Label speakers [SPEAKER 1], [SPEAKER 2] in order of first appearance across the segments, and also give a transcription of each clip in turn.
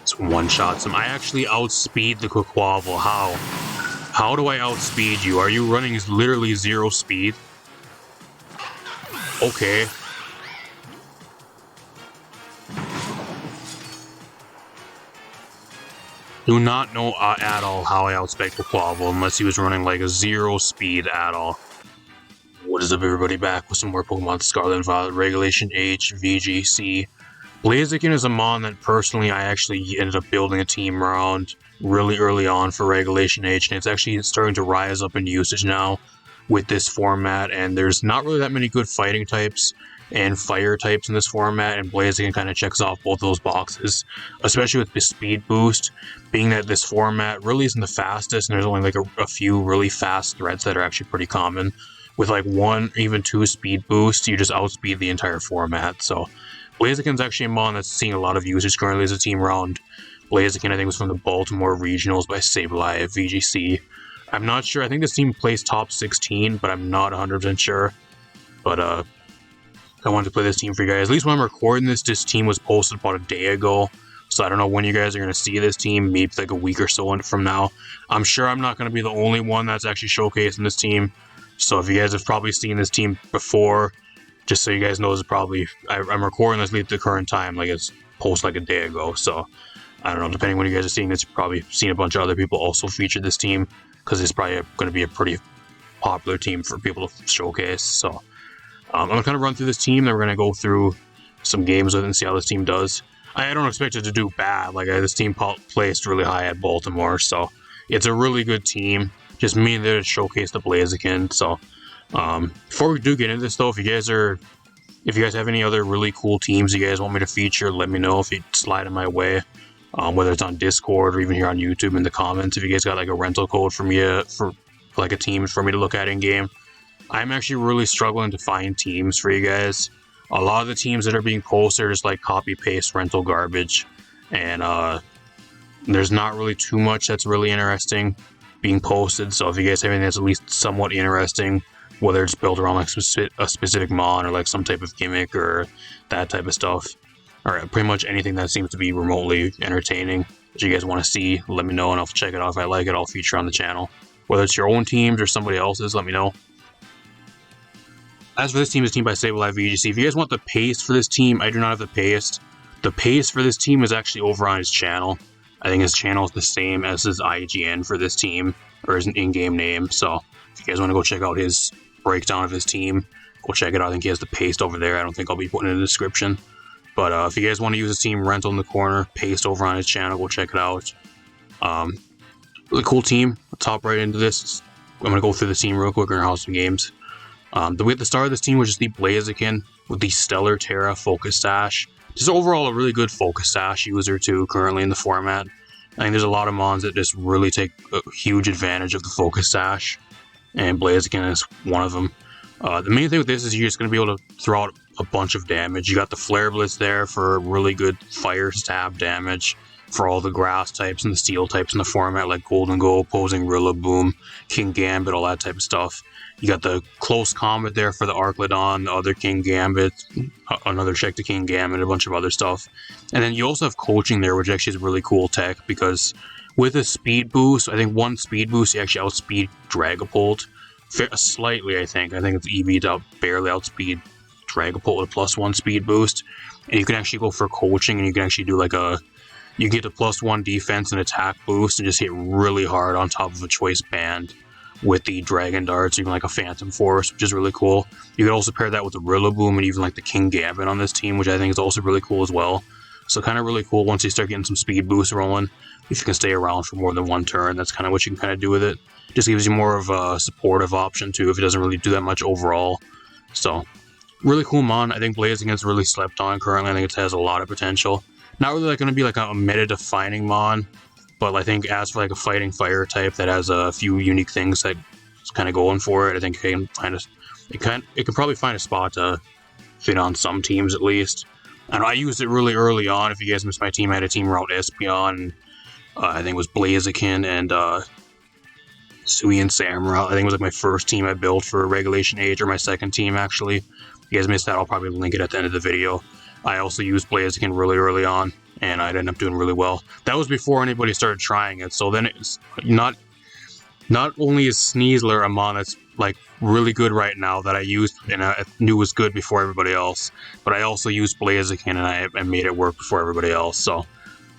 [SPEAKER 1] It's one-shots him. I actually outspeed the Quaquaval. How? How do I outspeed you? Are you running literally 0 speed? Okay. Do not know at all how I outspec Quaquaval unless he was running like a 0 speed at all. What is up, everybody? Back with some more Pokemon Scarlet and Violet Regulation H VGC. Blaziken is a mon that personally I actually ended up building a team around really early on for Regulation H, and it's actually starting to rise up in usage now with this format, and there's not really that many good fighting types and fire types in this format, and Blaziken kind of checks off both those boxes, especially with the speed boost, being that this format really isn't the fastest, and there's only like a few really fast threats that are actually pretty common. With like 1, even 2 speed boosts, you just outspeed the entire format. So Blaziken's actually a mon that's seeing a lot of usage currently as a team round. Blaziken, I think, was from the Baltimore Regionals by Sableye at VGC. I'm not sure. I think this team placed top 16, but I'm not 100% sure. But I wanted to play this team for you guys. At least when I'm recording this team was posted about a day ago. So I don't know when you guys are going to see this team. Maybe like a week or so from now. I'm sure I'm not going to be the only one that's actually showcasing this team. So if you guys have probably seen this team before, just so you guys know, this is probably, I'm recording this at the current time, like it's posted like a day ago. So I don't know, depending when you guys are seeing this, you've probably seen a bunch of other people also feature this team, because it's probably going to be a pretty popular team for people to showcase. So I'm going to kind of run through this team, then we're going to go through some games with it and see how this team does. I don't expect it to do bad. Like this team placed really high at Baltimore, so it's a really good team. Just me there to showcase the Blaziken. So before we do get into this though, if you guys have any other really cool teams you guys want me to feature, let me know if you slide in my way. Whether it's on Discord or even here on YouTube in the comments. If you guys got like a rental code for me for like a team for me to look at in game. I'm actually really struggling to find teams for you guys. A lot of the teams that are being posted are just like copy paste rental garbage, and there's not really too much that's really interesting being posted. So if you guys have anything that's at least somewhat interesting, whether it's built around like a specific mon or like some type of gimmick or that type of stuff, or pretty much anything that seems to be remotely entertaining that you guys want to see, let me know and I'll check it out. If I like it, I'll feature on the channel. Whether it's your own teams or somebody else's, let me know. As for this team, it's team by Sableye VGC. If you guys want the paste for this team, I do not have the paste. The paste for this team is actually over on his channel. I think his channel is the same as his IGN for this team, or his in-game name. So if you guys want to go check out his breakdown of his team, go check it out. I think he has the paste over there. I don't think I'll be putting it in the description. But if you guys want to use his team rental in the corner, paste over on his channel, go check it out. Really cool team. Let's hop right into this. I'm going to go through the team real quick and have some games. The start of this team was just the Blaziken with the Stellar Terra Focus Sash. Just overall a really good Focus Sash user too currently in the format. I think there's a lot of mons that just really take a huge advantage of the Focus Sash, and Blaziken is one of them. The main thing with this is you're just going to be able to throw out a bunch of damage. You got the Flare Blitz there for really good fire stab damage for all the grass types and the steel types in the format, like Golden Go, Opposing Rillaboom, King Gambit, all that type of stuff. You got the Close Combat there for the Arclodon, the other King Gambit, another check to King Gambit, a bunch of other stuff. And then you also have Coaching there, which actually is really cool tech, because with a speed boost, I think one speed boost, you actually outspeed Dragapult. Slightly, I think. I think it's EV to barely outspeed Dragapult with a +1 speed boost. And you can actually go for Coaching, and you can actually do like you get a +1 defense and attack boost and just hit really hard on top of a choice band with the Dragon Darts, even like a Phantom Force, which is really cool. You could also pair that with the Rillaboom and even like the King Gambit on this team, which I think is also really cool as well. So kind of really cool once you start getting some speed boosts rolling. If you can stay around for more than one turn, that's kind of what you can kind of do with it. Just gives you more of a supportive option too if it doesn't really do that much overall. So really cool mon. I think Blaziken's really slept on currently. I think it has a lot of potential. Not really like going to be like a meta-defining mon, but I think as for like a fighting fire type that has a few unique things that's kind of going for it, I think it can probably find a spot to fit on some teams at least. And I used it really early on. If you guys missed my team, I had a team around Espeon. I think it was Blaziken and Sui and Samura. I think it was like my first team I built for Regulation Age, or my second team actually. If you guys missed that, I'll probably link it at the end of the video. I also used Blaziken really early on, and I'd end up doing really well. That was before anybody started trying it, so then it's not only is Sneasler a mon that's like really good right now that I used and I knew was good before everybody else, but I also used Blaziken and I made it work before everybody else. So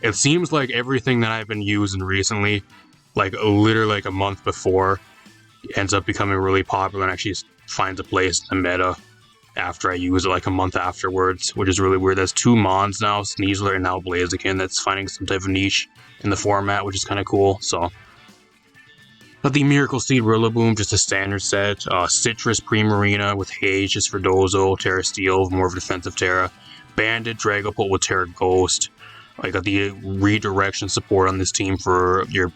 [SPEAKER 1] it seems like everything that I've been using recently, like literally like a month before, ends up becoming really popular and actually finds a place in the meta after I use it like a month afterwards, which is really weird. That's 2 mons now, Sneasler and now Blaziken, that's finding some type of niche in the format, which is kind of cool. So got the Miracle Seed Rillaboom, just a standard set. Citrus Primarina with Haze just for Dozo. Terra Steel, more of a defensive Terra. Bandit Dragapult with Terra Ghost. I got the redirection support on this team for your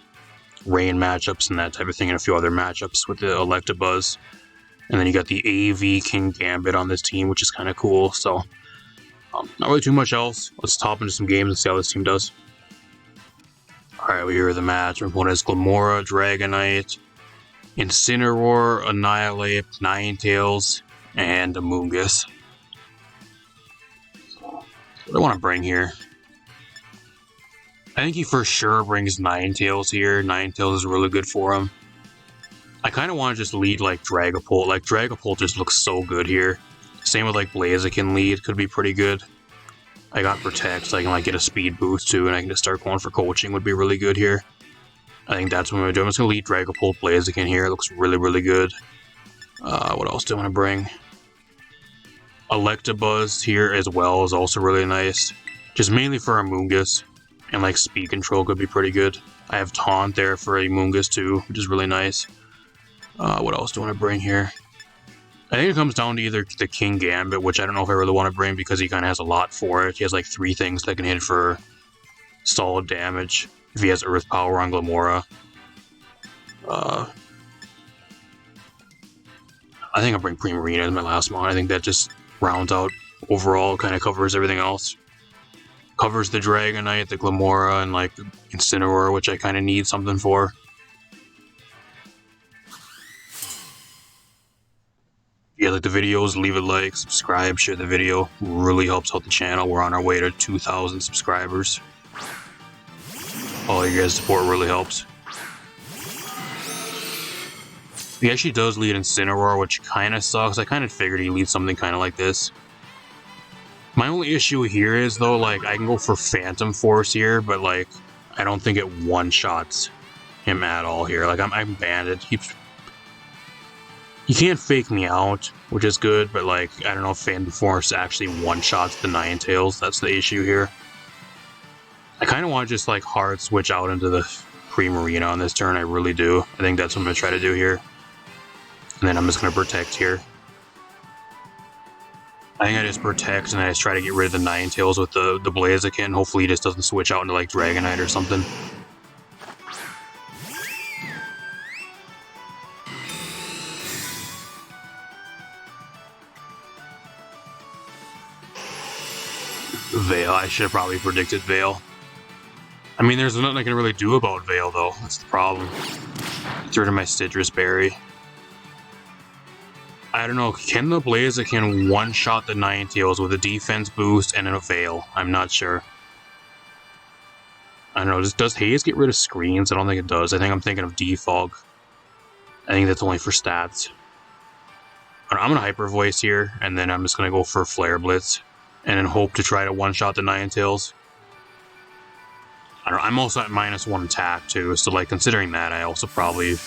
[SPEAKER 1] rain matchups and that type of thing, and a few other matchups with the Electabuzz. And then you got the AV King Gambit on this team, which is kind of cool. So, not really too much else. Let's top into some games and see how this team does. Alright, we hear the match. Our opponent is Glamora, Dragonite, Incineroar, Annihilate, Ninetales, and Amoonguss. What do I want to bring here? I think he for sure brings Ninetales here. Ninetales is really good for him. I kind of want to just lead like Dragapult. Like Dragapult just looks so good here. Same with like Blaziken lead, could be pretty good. I got Protect, so I can like get a speed boost too, and I can just start going for coaching would be really good here. I think that's what I'm going to do. I'm just going to lead Dragapult Blaziken here. It looks really, really good. What else do I want to bring? Electabuzz here as well is also really nice. Just mainly for Amoonguss. And like speed control could be pretty good. I have Taunt there for Amoonguss too, which is really nice. What else do I want to bring here? I think it comes down to either the King Gambit, which I don't know if I really want to bring because he kind of has a lot for it. He has like 3 things that can hit for solid damage if he has Earth Power on Glamora. I think I'll bring Primarina as my last mon. I think that just rounds out overall, kind of covers everything else. Covers the Dragonite, the Glamora, and like Incineroar, which I kind of need something for. If you like the videos, leave a like, subscribe, share the video. Really helps out the channel. We're on our way to 2,000 subscribers. All your guys' support really helps. He actually does lead Incineroar, which kind of sucks. I kind of figured he leads something kind of like this. My only issue here is, though, like, I can go for Phantom Force here, but, like, I don't think it one-shots him at all here. Like, I'm banded. He can't fake me out, which is good, but, like, I don't know if Phantom Force actually one-shots the Ninetales. That's the issue here. I kind of want to just, like, hard switch out into the Primarina on this turn. I really do. I think that's what I'm going to try to do here. And then I'm just going to Protect here. I think I just Protect and I just try to get rid of the Ninetales with the Blaziken. Hopefully he just doesn't switch out into like Dragonite or something. Veil. I should have probably predicted Veil. I mean, there's nothing I can really do about Veil though. That's the problem. Get rid of my Citrus Berry. I don't know, can the Blaziken one-shot the Ninetales with a defense boost and a Veil? I'm not sure. I don't know, does Haze get rid of screens? I don't think it does. I think I'm thinking of Defog. I think that's only for stats. I'm going to Hyper Voice here, and then I'm just going to go for Flare Blitz, and then hope to try to one-shot the Ninetales. I don't know, I'm also at -1 attack too, so like considering that, I also probably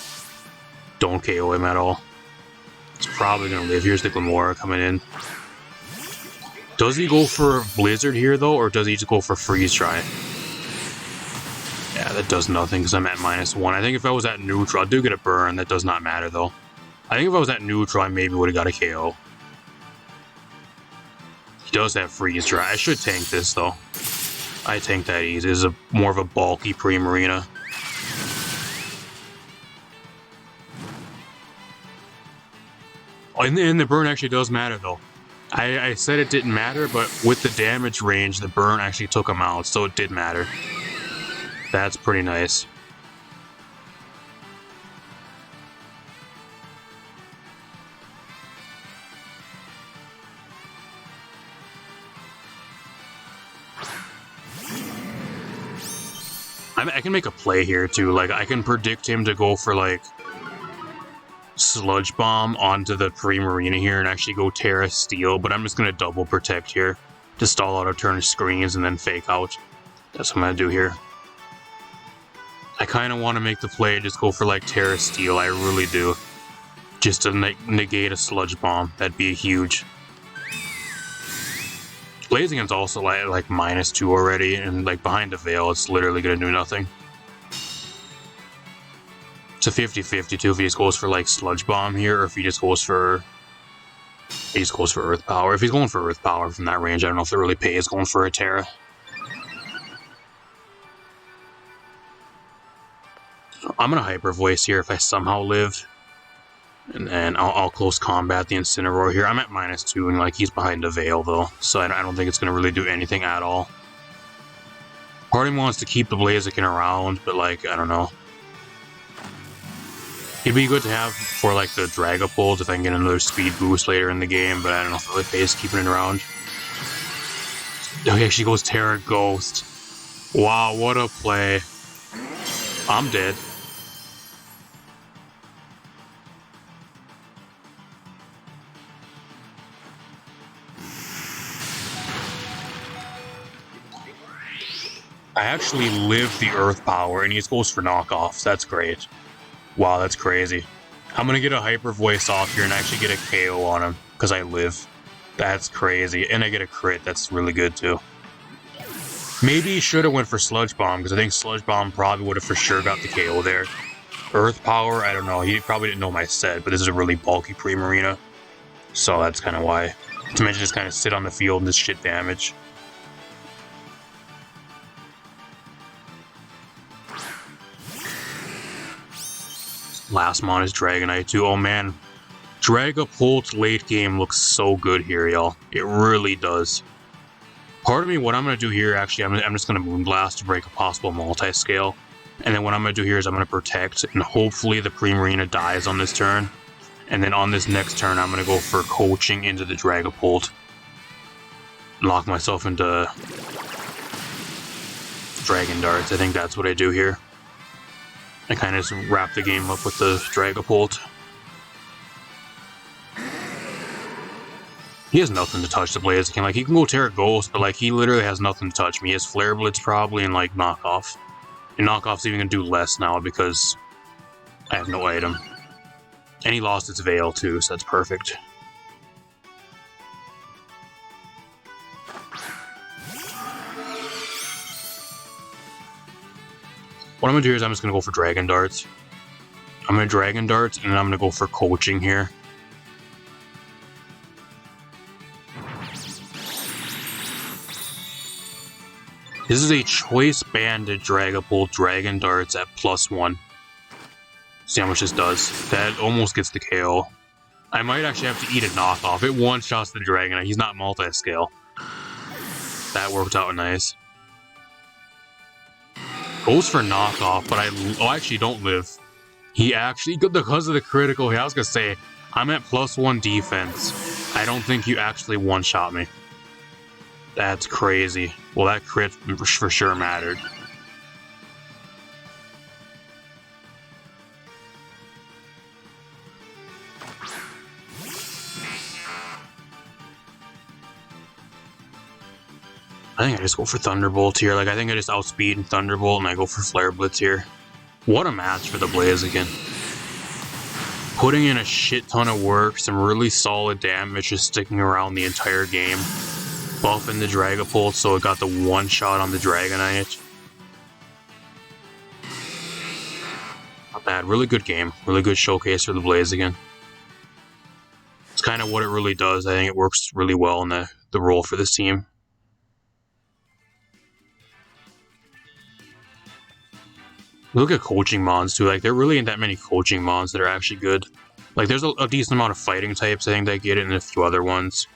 [SPEAKER 1] don't KO him at all. It's probably going to live. Here's the Glamora coming in. Does he go for Blizzard here, though, or does he just go for Freeze Try? Yeah, that does nothing because I'm at -1. I think if I was at neutral, I do get a burn. That does not matter, though. I think if I was at neutral, I maybe would have got a KO. He does have Freeze Try. I should tank this, though. I tank that easy. This is more of a bulky Primarina. And the burn actually does matter, though. I said it didn't matter, but with the damage range, the burn actually took him out, so it did matter. That's pretty nice. I can make a play here too. Like, I can predict him to go for like Sludge Bomb onto the Pre-Marina here and actually go Terra Steel, but I'm just gonna double protect here to stall out a turn of screens and then fake out. That's what I'm gonna do here. I kind of want to make the play, just go for like Terra Steel, I really do. Just to negate a Sludge Bomb, that'd be huge. Blaziken's also like -2 already, and like behind the veil, it's literally gonna do nothing. It's a 50-50 too if he just goes for like Sludge Bomb here, or if he just goes for Earth Power. If he's going for Earth Power from that range, I don't know if it really pays going for a Terra. So I'm gonna Hyper Voice here if I somehow live. And then I'll close combat the Incineroar here. I'm at -2, and like he's behind a veil though, so I don't think it's gonna really do anything at all. Part of me wants to keep the Blaziken around, but like I don't know. It'd be good to have for like the Dragapult if I can get another speed boost later in the game, but I don't know if it really pays keeping it around. Okay, she goes Terra Ghost. Wow, what a play! I'm dead. I actually live the Earth Power, and he just goes for knockoffs. That's great. Wow, that's crazy. I'm gonna get a Hyper Voice off here and actually get a KO on him, because I live. That's crazy. And I get a crit. That's really good, too. Maybe he should have went for Sludge Bomb, because I think Sludge Bomb probably would have for sure got the KO there. Earth Power, I don't know. He probably didn't know my set, but this is a really bulky Pre-Marina. So that's kind of why. To mention, just kind of sit on the field and just shit damage. Last mon is Dragonite too. Oh man, Dragapult late game looks so good here, y'all. It really does. Part of me, what I'm going to do here, actually, I'm just going to Moonblast to break a possible multi-scale. And then what I'm going to do here is I'm going to protect, and hopefully the Pre-Marina dies on this turn. And then on this next turn, I'm going to go for Coaching into the Dragapult. Lock myself into Dragon Darts. I think that's what I do here. I kind of just wrap the game up with the Dragapult. He has nothing to touch the Blaziken. Like, he can go Terra Ghost, but like, he literally has nothing to touch me. He has Flare Blitz probably and like Knockoff. And Knockoff's even gonna do less now because I have no item. And he lost its Veil too, so that's perfect. What I'm going to do is I'm just going to go for Dragon Darts. I'm going to Dragon Darts, and then I'm going to go for Coaching here. This is a Choice Banded Dragapult Dragon Darts at +1. See how much this does. That almost gets the KO. I might actually have to eat a knockoff. It one-shots the Dragonite. He's not multi-scale. That worked out nice. Goes for knockoff, but I actually don't live. He actually, because of the critical hit, I was gonna say, I'm at +1 defense. I don't think you actually one-shot me. That's crazy. Well, that crit for sure mattered. I think I just go for Thunderbolt here. Like, I think I just outspeed and Thunderbolt, and I go for Flare Blitz here. What a match for the Blaziken. Putting in a shit ton of work, some really solid damage, just sticking around the entire game. Buffing the Dragapult, so it got the one-shot on the Dragonite. Not bad. Really good game. Really good showcase for the Blaziken. It's kind of what it really does. I think it works really well in the role for this team. Look at coaching mons too. Like, there really ain't that many coaching mons that are actually good. Like, there's a decent amount of fighting types, I think, that get it, and a few other ones.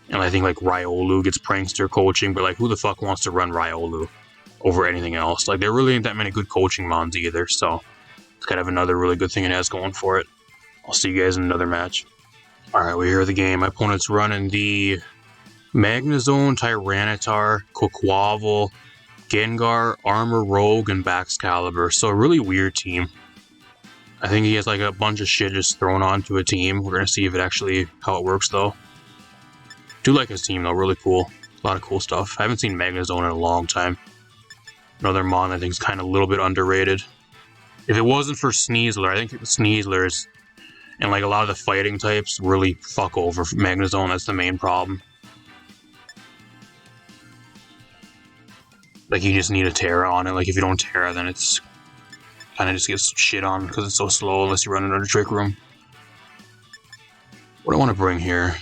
[SPEAKER 1] And I think, like, Riolu gets prankster coaching, but, like, who the fuck wants to run Riolu over anything else? Like, there really ain't that many good coaching mons either, so it's kind of another really good thing it has going for it. I'll see you guys in another match. Alright, we're here at the game. My opponent's running the Magnezone, Tyranitar, Quaquaval, Gengar, Armor Rogue, and Baxcalibur. So a really weird team. I think he has like a bunch of shit just thrown onto a team. We're gonna see if it actually how it works though. Do like his team though, really cool. A lot of cool stuff. I haven't seen Magnezone in a long time. Another mon I think is kind of a little bit underrated. If it wasn't for Sneasler, I think Sneaslers and like a lot of the fighting types really fuck over Magnezone. That's the main problem. Like you just need a Terra on it. Like if you don't Terra, then it's kind of just gets shit on because it's so slow unless you run into the Trick Room. What do I want to bring here?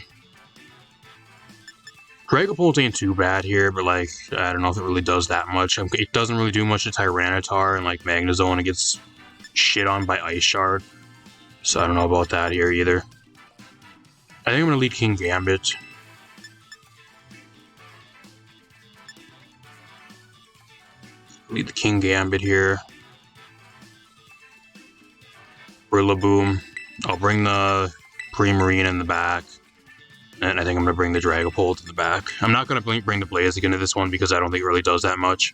[SPEAKER 1] Dragapult ain't too bad here, but like, I don't know if it really does that much. It doesn't really do much to Tyranitar and like Magnezone. It gets shit on by Ice Shard. So I don't know about that here either. I think I'm going to lead King Gambit. Lead the King Gambit here. Rillaboom. I'll bring the Primarine in the back. And I think I'm going to bring the Dragapult in the back. I'm not going to bring the Blaziken into this one because I don't think it really does that much.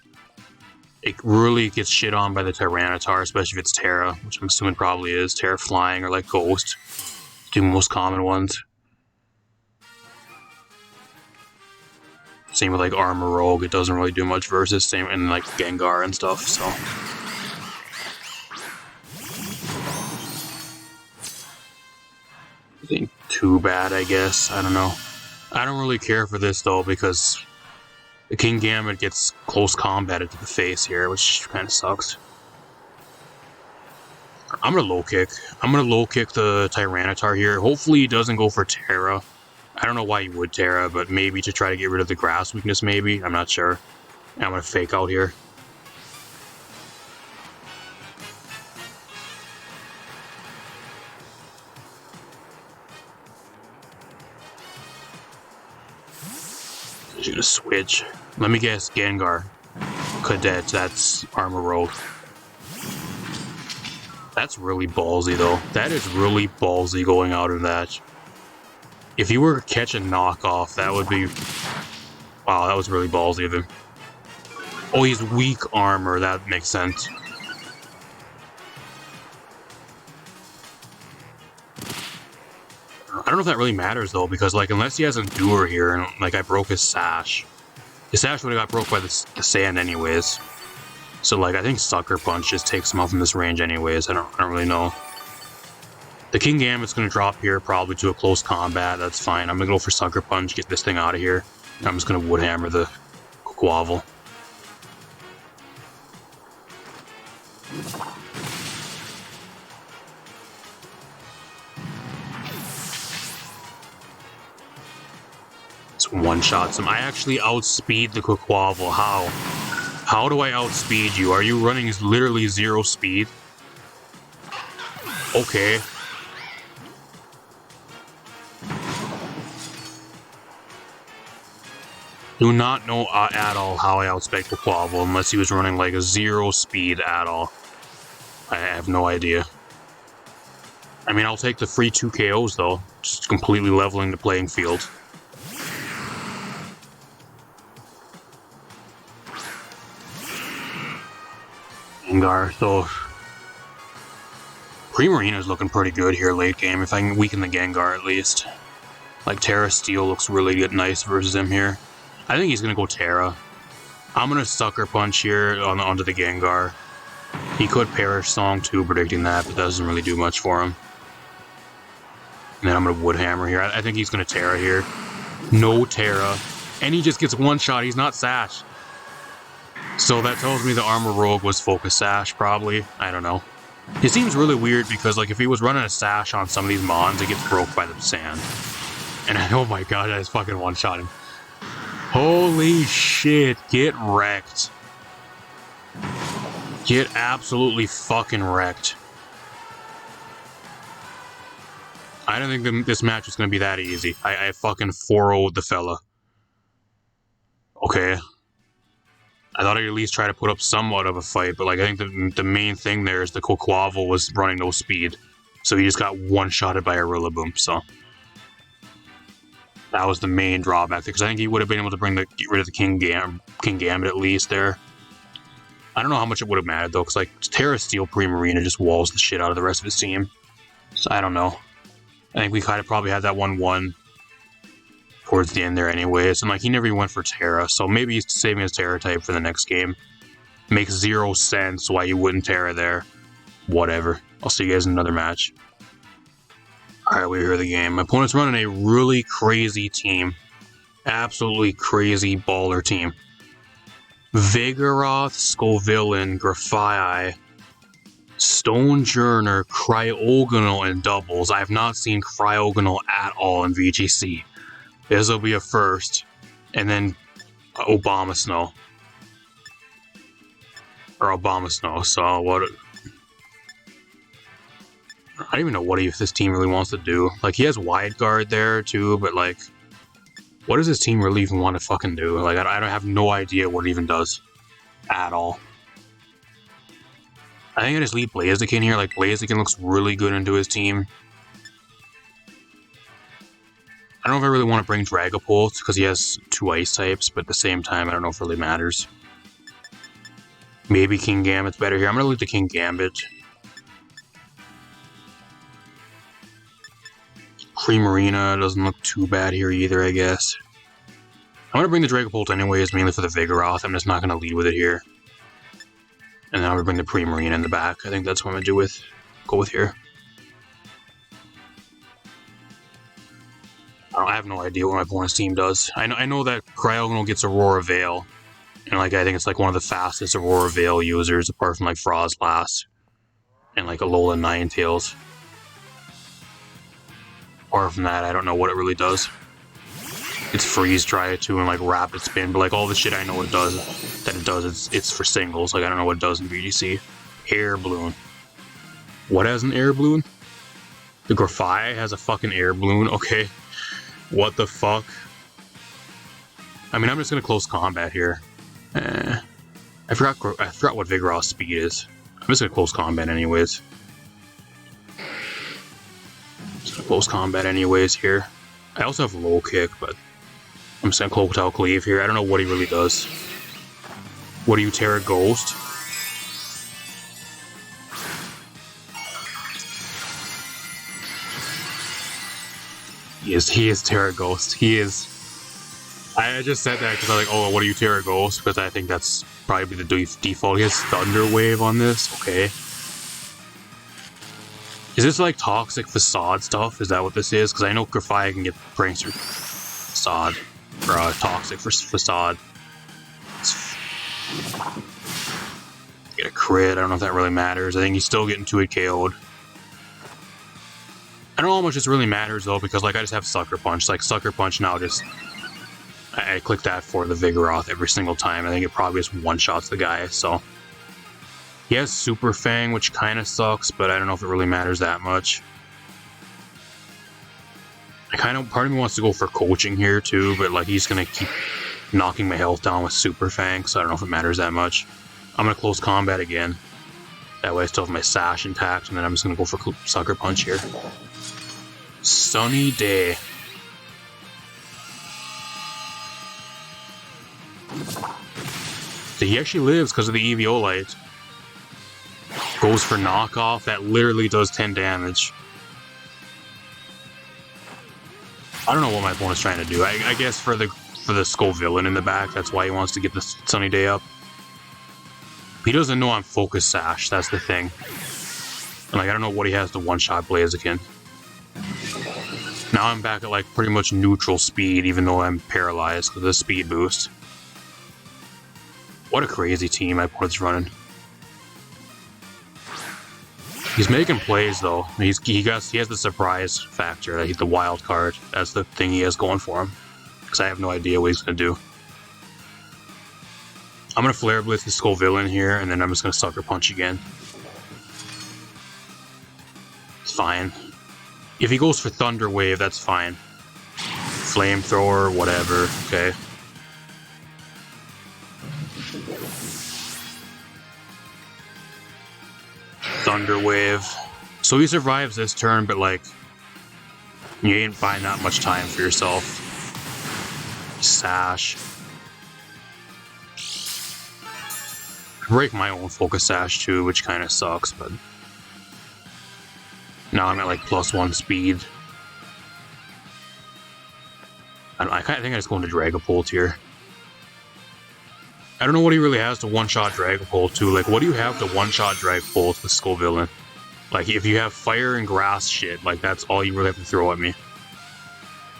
[SPEAKER 1] It really gets shit on by the Tyranitar, especially if it's Terra, which I'm assuming probably is. Terra Flying or like Ghost. Two most common ones. Same with like Armor Rogue, it doesn't really do much versus. Same in like Gengar and stuff, so. It ain't too bad, I guess. I don't know. I don't really care for this though because the King Gambit gets close combated to the face here, which kind of sucks. I'm gonna low kick. I'm gonna low kick the Tyranitar here. Hopefully he doesn't go for Terra. I don't know why he would Terra, but maybe to try to get rid of the grass weakness, maybe. I'm not sure. And I'm gonna fake out here. He's gonna switch. Let me guess, Gengar. Cadet, that's Armor Rogue. That's really ballsy, though. That is really ballsy going out of that. If you were to catch a knockoff, that would be... Wow, that was really ballsy of him. Oh, he's weak armor. That makes sense. I don't know if that really matters, though, because, like, unless he has Endure here, and, like, I broke his Sash. His Sash would have got broke by the sand anyways. So, like, I think Sucker Punch just takes him out from this range anyways. I don't really know. The King Gambit's going to drop here, probably to a close combat. That's fine. I'm going to go for Sucker Punch, get this thing out of here. I'm just going to Wood Hammer the Quavel. It's one-shots him. I actually outspeed the Quavel. How? How do I outspeed you? Are you running literally 0 speed? Okay. Do not know at all how I outspec the Quavel unless he was running like a 0 speed at all. I have no idea. I mean, I'll take the free 2 KOs though, just completely leveling the playing field. Gengar, so Primarina's looking pretty good here late game if I can weaken the Gengar at least. Like Terra Steel looks really good, nice versus him here. I think he's gonna go Terra. I'm gonna Sucker Punch here onto the Gengar. He could Perish Song too, predicting that, but that doesn't really do much for him. And then I'm gonna Wood Hammer here. I think he's gonna Terra here. No Terra. And he just gets one shot, he's not Sash. So that tells me the Armor Rogue was Focus Sash, probably. I don't know. It seems really weird because, like, if he was running a Sash on some of these Mons, it gets broke by the sand. And oh my god, I just fucking one-shot him. Holy shit, get wrecked. Get absolutely fucking wrecked. I don't think this match is going to be that easy. I fucking 4-0'd the fella. Okay. I thought I'd at least try to put up somewhat of a fight, but like I think the main thing there is the Quavel was running no speed. So he just got one-shotted by a Rillaboom, so... That was the main drawback, because I think he would have been able to get rid of the King Gambit at least there. I don't know how much it would have mattered though, because like Terra Steel Primarina just walls the shit out of the rest of his team. So I don't know. I think we kind of probably had that 1-1 towards the end there anyways. And like he never even went for Terra, so maybe he's saving his Terra type for the next game. Makes 0 sense why you wouldn't Terra there. Whatever. I'll see you guys in another match. Alright, we're here the game. My opponent's running a really crazy team. Absolutely crazy baller team. Vigoroth, Scovillain, Grafai, Stonejourner, Cryogonal, and doubles. I have not seen Cryogonal at all in VGC. This will be a first. And then Obama Snow. Or Obama Snow, so what... I don't even know what this team really wants to do. Like, he has Wide Guard there, too, but like... What does this team really even want to fucking do? Like, I don't have no idea what it even does. At all. I think I just leave Blaziken here. Like, Blaziken looks really good into his team. I don't know if I really want to bring Dragapult, because he has 2 ice types, but at the same time, I don't know if it really matters. Maybe King Gambit's better here. I'm going to leave the King Gambit. Primarina doesn't look too bad here either, I guess. I'm going to bring the Dragapult anyways, mainly for the Vigoroth. I'm just not going to lead with it here. And then I'm going to bring the Primarina in the back. I think that's what I'm going to go with here. I have no idea what my opponent's team does. I know that Cryogonal gets Aurora Veil. And like I think it's like one of the fastest Aurora Veil users, apart from like Frostlass. And like Alola Ninetales. Apart from that, I don't know what it really does. It's Freeze Dry too and like Rapid Spin, but like all the shit I know it does, it's for singles. Like I don't know what it does in VGC. Air Balloon. What has an Air Balloon? The Grafai has a fucking Air Balloon? Okay. What the fuck? I mean, I'm just gonna close combat here. I forgot what Vigoroth's speed is. I'm just gonna close combat anyways. Close combat anyways here. I also have low kick, but I'm just gonna Cloak Tail Cleave here. I don't know what he really does. What do you, Terra Ghost? He is Terra Ghost. He is. I just said that because I'm like, oh, what do you, Terra Ghost? Because I think that's probably the default. He has Thunder Wave on this. Okay. Is this like Toxic Facade stuff? Is that what this is? Because I know Grafai can get Prankster Facade. Or Toxic Facade. Get a crit. I don't know if that really matters. I think he's still getting 2-hit KO'd. I don't know how much this really matters though, because like I just have Sucker Punch. Like Sucker Punch now just... I click that for the Vigoroth every single time. I think it probably just one-shots the guy, so... He has Super Fang, which kind of sucks, but I don't know if it really matters that much. Part of me wants to go for coaching here too, but like he's gonna keep knocking my health down with Super Fang, so I don't know if it matters that much. I'm gonna close combat again. That way I still have my Sash intact, and then I'm just gonna go for Sucker Punch here. Sunny Day. So he actually lives because of the Eviolite. Goes for knockoff, that literally does 10 damage. I don't know what my opponent's trying to do. I guess for the Scovillain in the back, that's why he wants to get the Sunny Day up. He doesn't know I'm Focus Sash, that's the thing. And like I don't know what he has to one-shot Blaziken. Now I'm back at like pretty much neutral speed, even though I'm paralyzed with the speed boost. What a crazy team my opponent's running. He's making plays though. He has the surprise factor, the wild card. That's the thing he has going for him. Because I have no idea what he's gonna do. I'm gonna Flare Blitz the Scovillain here, and then I'm just gonna Sucker Punch again. It's fine. If he goes for Thunder Wave, that's fine. Flamethrower, whatever. Okay. Thunder Wave. So he survives this turn, but like, you ain't buying that much time for yourself. Sash. break my own focus sash too, which kind of sucks, but now I'm at like +1 speed. I kind of think I just go into Dragapult here. I don't know what he really has to one-shot Dragapult too. Like, what do you have to one-shot Dragapult with Skull Like, if you have fire and grass shit, like, that's all you really have to throw at me.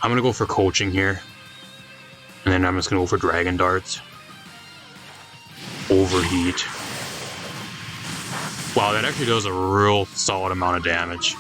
[SPEAKER 1] I'm gonna go for coaching here. And then I'm just gonna go for Dragon Darts. Overheat. Wow, that actually does a real solid amount of damage.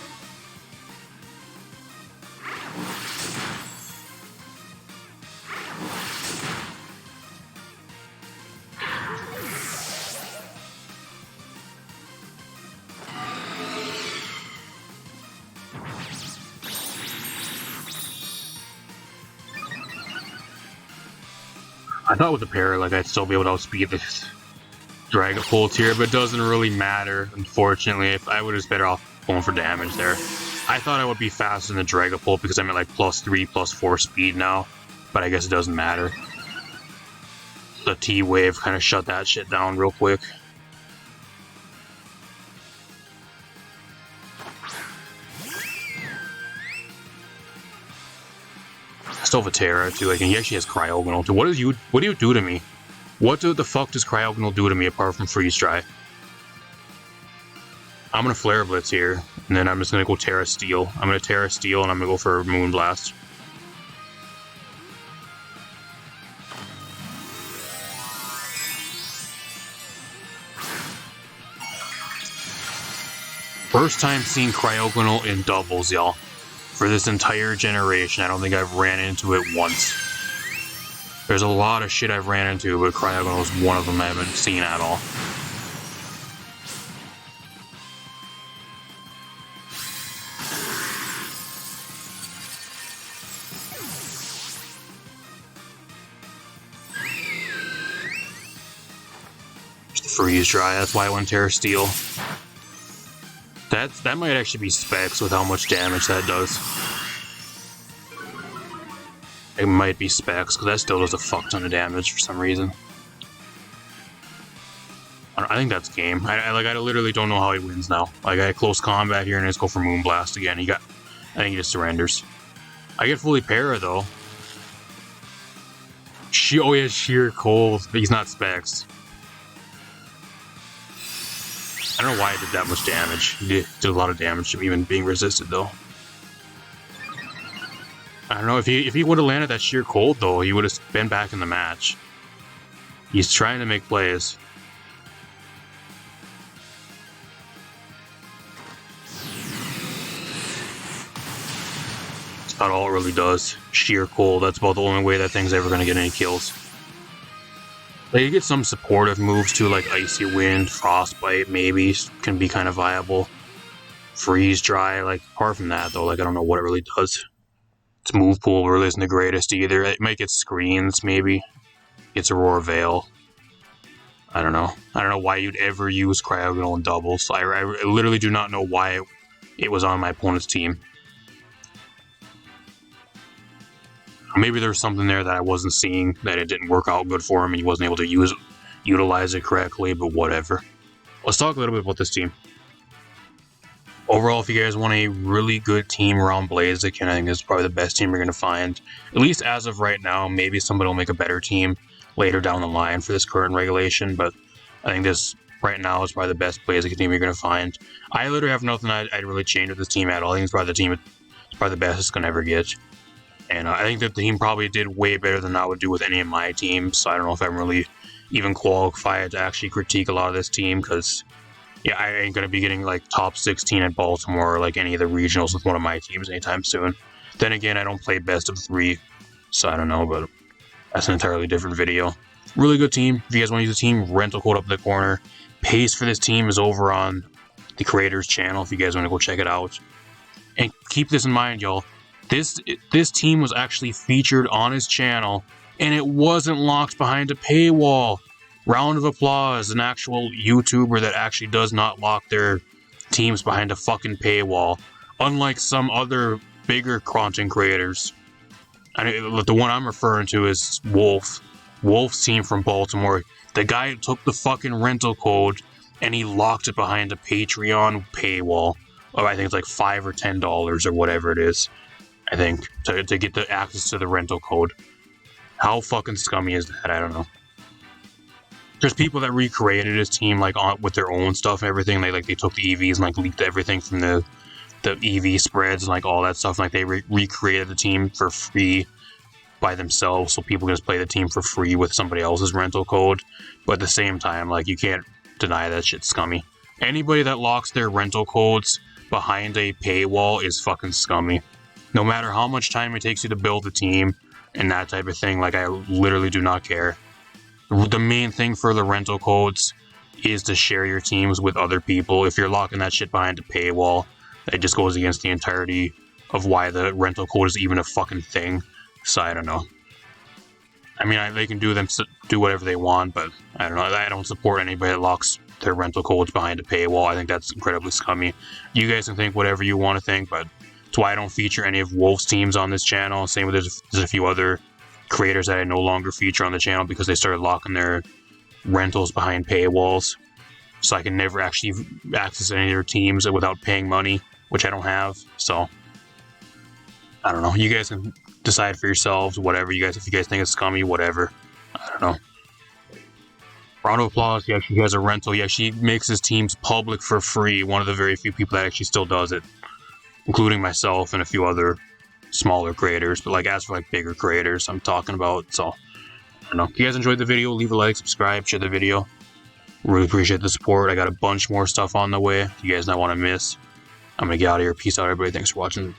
[SPEAKER 1] I thought with the pair, like, I'd still be able to outspeed this Dragapult here, but it doesn't really matter, unfortunately. If I would have better off going for damage there. I thought I would be faster than the Dragapult because I'm at like +3, +4 speed now, but I guess it doesn't matter. The T-Wave kind of shut that shit down real quick. Still have a Terra too, like, and he actually has Cryogonal too. What do you do to me? What the fuck does Cryogonal do to me apart from Freeze Dry? I'm gonna Flare Blitz here, and then I'm just gonna go Terra Steel. I'm gonna Terra Steel, and I'm gonna go for Moonblast. First time seeing Cryogonal in doubles, y'all. For this entire generation, I don't think I've ran into it once. There's a lot of shit I've ran into, but Cryogonal is one of them I haven't seen at all. Freeze Dry, that's why I went Terra Steel. That might actually be specs with how much damage that does. It might be specs, because that still does a fuck ton of damage for some reason. I think that's game. I literally don't know how he wins now. Like, I had close combat here, and I just go for Moonblast again. I think he just surrenders. I get fully para, though. Oh, he has Sheer Cold, but he's not specs. I don't know why it did that much damage. He did a lot of damage to even being resisted, though. I don't know, if he would have landed that Sheer Cold, though, he would have been back in the match. He's trying to make plays. That's about all it really does. Sheer Cold, that's about the only way that thing's ever going to get any kills. Like, you get some supportive moves too, like Icy Wind, Frostbite, maybe, can be kind of viable. Freeze Dry, like, apart from that, though, like, I don't know what it really does. Its move pool really isn't the greatest either. It might get Screens, maybe. It's Aurora Veil. I don't know. I don't know why you'd ever use Cryogonal in doubles. I literally do not know why it was on my opponent's team. Maybe there's something there that I wasn't seeing, that it didn't work out good for him and he wasn't able to utilize it correctly, but whatever. Let's talk a little bit about this team. Overall, if you guys want a really good team around Blaziken, I think this is probably the best team you're going to find. At least as of right now. Maybe somebody will make a better team later down the line for this current regulation, but I think this right now is probably the best Blaziken team you're going to find. I literally have nothing I'd really change with this team at all. I think it's probably the best it's going to ever get. And I think that the team probably did way better than I would do with any of my teams, so I don't know if I'm really even qualified to actually critique a lot of this team, because, yeah, I ain't going to be getting, like, top 16 at Baltimore or, like, any of the regionals with one of my teams anytime soon. Then again, I don't play best of 3, so I don't know, but that's an entirely different video. Really good team. If you guys want to use the team, rental code up in the corner. Pace for this team is over on the creator's channel if you guys want to go check it out. And keep this in mind, y'all. This team was actually featured on his channel, and it wasn't locked behind a paywall. Round of applause, an actual YouTuber that actually does not lock their teams behind a fucking paywall. Unlike some other bigger content creators. The one I'm referring to is Wolf. Wolf's team from Baltimore, the guy took the fucking rental code and he locked it behind a Patreon paywall. Oh, I think it's like $5 or $10 or whatever it is. I think to get the access to the rental code. How fucking scummy is that? I don't know. There's people that recreated his team like with their own stuff and everything. They took the EVs and like leaked everything from the EV spreads and like all that stuff. And, like they recreated the team for free by themselves, so people can just play the team for free with somebody else's rental code. But at the same time, like you can't deny that shit's scummy. Anybody that locks their rental codes behind a paywall is fucking scummy. No matter how much time it takes you to build a team and that type of thing, like I literally do not care. The main thing for the rental codes is to share your teams with other people. If you're locking that shit behind a paywall, it just goes against the entirety of why the rental code is even a fucking thing. So I don't know. I mean, they can do whatever they want, but I don't know. I don't support anybody that locks their rental codes behind a paywall. I think that's incredibly scummy. You guys can think whatever you want to think, but that's why I don't feature any of Wolf's teams on this channel. Same with there's a few other creators that I no longer feature on the channel because they started locking their rentals behind paywalls. So I can never actually access any of their teams without paying money, which I don't have. So I don't know. You guys can decide for yourselves, whatever. If you guys think it's scummy, whatever. I don't know. Round of applause. He actually has a rental. He actually makes his teams public for free. One of the very few people that actually still does it, including myself and a few other smaller creators. But like as for like bigger creators I'm talking about. So I don't know. If you guys enjoyed the video, leave a like, subscribe, share the video. Really appreciate the support. I got a bunch more stuff on the way you guys not want to miss. I'm gonna get out of here. Peace out, everybody. Thanks for watching.